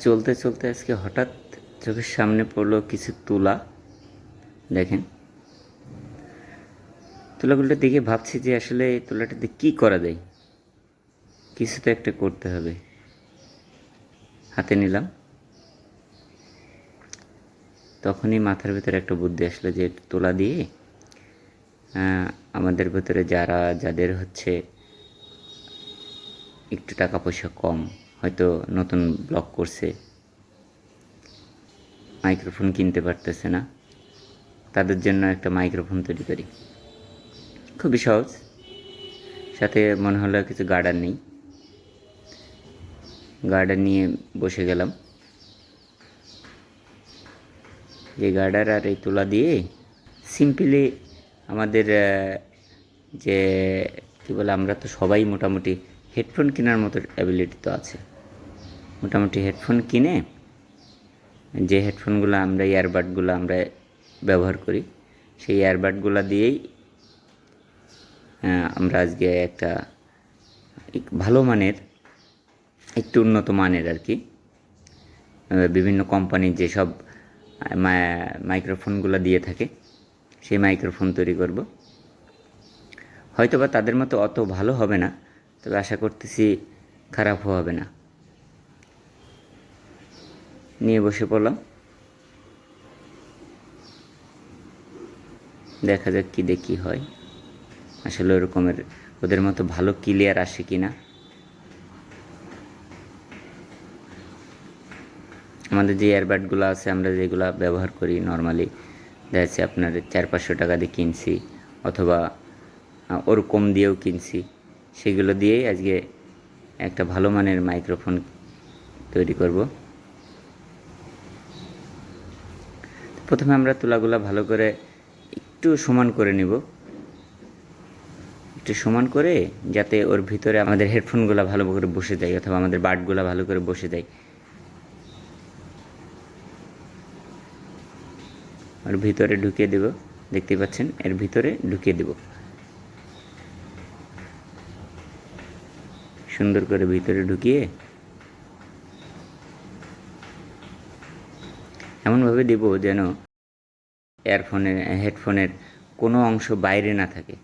চলতে চলতে আজকে হঠাৎ চোখের সামনে পড়লো কিছু তুলা। দেখেন, তুলাগুলো দেখে ভাবছি যে আসলে এই তুলাটাতে কী করা যায়, কিছু তো একটা করতে হবে। হাতে নিলাম, তখনই মাথার ভেতরে একটা বুদ্ধি আসলো যে তুলা দিয়ে আমাদের ভেতরে যাদের হচ্ছে একটু টাকা পয়সা কম, হয়তো নতুন ব্লগ করছে, মাইক্রোফোন কিনতে পারতেছে না, তাদের জন্য একটা মাইক্রোফোন তৈরি করি। খুবই সহজ, সাথে মনে হলো কিছু গার্ডার নেই, গার্ডার নিয়ে বসে গেলাম। যে গার্ডার আর এই তুলা দিয়ে সিম্পলি আমাদের যে কী বলে, আমরা তো সবাই মোটামুটি হেডফোন কেনার মতো অ্যাবিলিটি তো আছে। মোটামুটি হেডফোন কিনে, যে হেডফোনগুলো আমরা ইয়ারবাডগুলো আমরা ব্যবহার করি, সেই ইয়ারবাডগুলো দিয়েই আমরা আজকে একটা ভালো মানের, একটু উন্নত মানের আর কি, বিভিন্ন কোম্পানির যেসব মাইক্রোফোনগুলো দিয়ে থাকে সেই মাইক্রোফোন তৈরি করব। হয়তোবা তাদের মতো অত ভালো হবে না, তবে আশা করতেছি খারাপও হবে না। নিয়ে বসে পড়লাম, দেখা যাক কী দেখি হয়, আসলে ওরকমের ওদের মতো ভালো ক্লিয়ার আসে কি না। আমাদের যে এয়ারবাডগুলো আছে, আমরা যেগুলো ব্যবহার করি নর্মালি, দেখা যাচ্ছে আপনার 400-500 টাকা দিয়ে কিনছি, অথবা ওরকম দিয়েও কিনছি, সেগুলো দিয়েই আজকে একটা ভালো মানের মাইক্রোফোন তৈরি করব। প্রথমে আমরা তুলাগুলো ভালো করে একটু সমান করে নিব, একটু সমান করে, যাতে ওর ভিতরে আমাদের হেডফোনগুলো ভালো করে বসে যায়, অথবা আমাদের বাডগুলো ভালো করে বসে যায়। ওর ভিতরে ঢুকিয়ে দেব, দেখতে পাচ্ছেন, এর ভিতরে ঢুকিয়ে দেব, সুন্দর করে ভিতরে ঢুকিয়ে এমনভাবে দেব যেন হেডফোনের কোনো অংশ বাইরে না থাকে।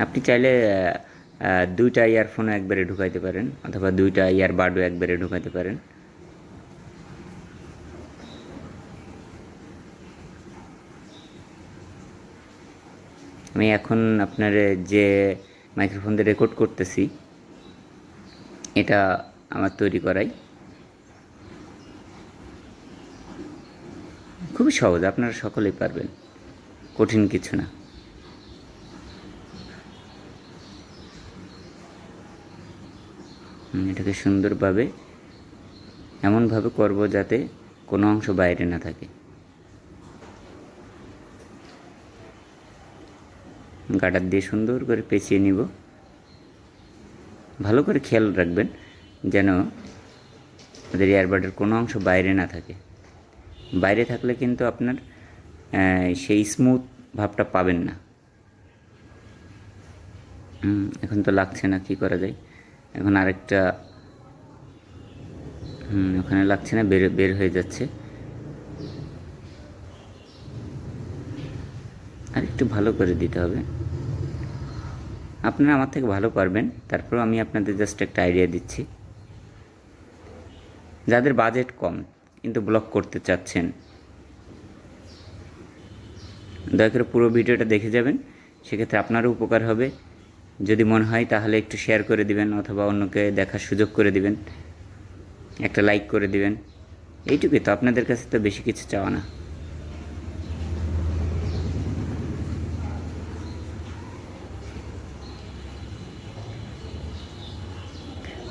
আপনি চাইলে 2টা ইয়ারফোনও একবারে ঢুকাইতে পারেন, অথবা 2টা ইয়ারবাডও একবারে ঢুকাইতে পারেন। আমি এখন আপনার যে মাইক্রোফোন দিয়ে রেকর্ড করতেছি, এটা আমার তৈরি করাই। খুবই সহজ, আপনারা সকলেই পারবেন, কঠিন কিছু না। এটাকে সুন্দরভাবে এমনভাবে করব যাতে কোনো অংশ বাইরে না থাকে। গার্ডার দিয়ে সুন্দর করে পেঁচিয়ে নিব। ভালো করে খেয়াল রাখবেন যেন আমাদের ইয়ারবাডের কোনো অংশ বাইরে না থাকে। বাইরে থাকলে কিন্তু আপনার সেই স্মুথ ভাবটা পাবেন না। এখন তো লাগছে না, কি করা যায়? এখন আরেকটা, ওখানে লাগছে না, বের হয়ে যাচ্ছে। আর একটু ভালো করে দিতে হবে। আপনারা আমার থেকে ভালো পারবেন, তারপর আমি আপনাদের জাস্ট একটা আইডিয়া দিচ্ছি। যাদের বাজেট কম কিন্তু ব্লগ করতে চাচ্ছেন, দয়া করে পুরো ভিডিওটা দেখে যাবেন, সেক্ষেত্রে আপনারও উপকার হবে। যদি মনে হয় তাহলে একটু শেয়ার করে দিবেন, অথবা অন্যকে দেখার সুযোগ করে দিবেন, একটা লাইক করে দিবেন। এইটুকুই তো, আপনাদের কাছে তো বেশি কিছু চাওয়া না।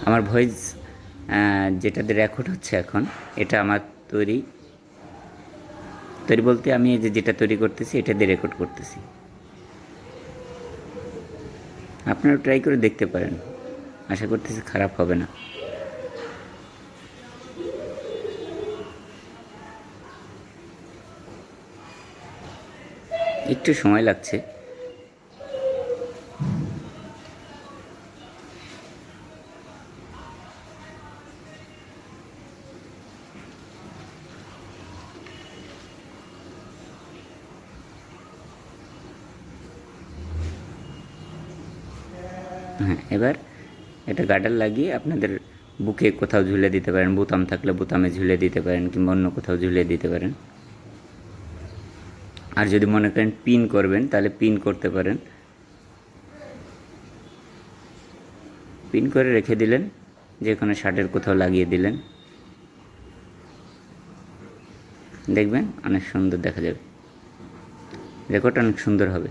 আমার ভয়েস যেটাতে রেকর্ড হচ্ছে এখন, এটা আমার তৈরি বলতে আমি এই যেটা তৈরি করতেছি এটা দিয়ে রেকর্ড করতেছি। আপনারা ট্রাই করে দেখতে পারেন, আশা করতেছি খারাপ হবে না। একটু সময় লাগছে। হ্যাঁ, এবার এটা গার্ডার লাগিয়ে আপনাদের বুকে কোথাও ঝুলে দিতে পারেন, বোতাম থাকলে বোতামে ঝুলে দিতে পারেন কিংবা অন্য কোথাও ঝুলে দিতে পারেন। আর যদি মনে করেন পিন করবেন তাহলে পিন করতে পারেন। পিন করে রেখে দিলেন, যে কোনো শার্টের কোথাও লাগিয়ে দিলেন, দেখবেন অনেক সুন্দর দেখা যাবে, রেকর্ড অনেক সুন্দর হবে।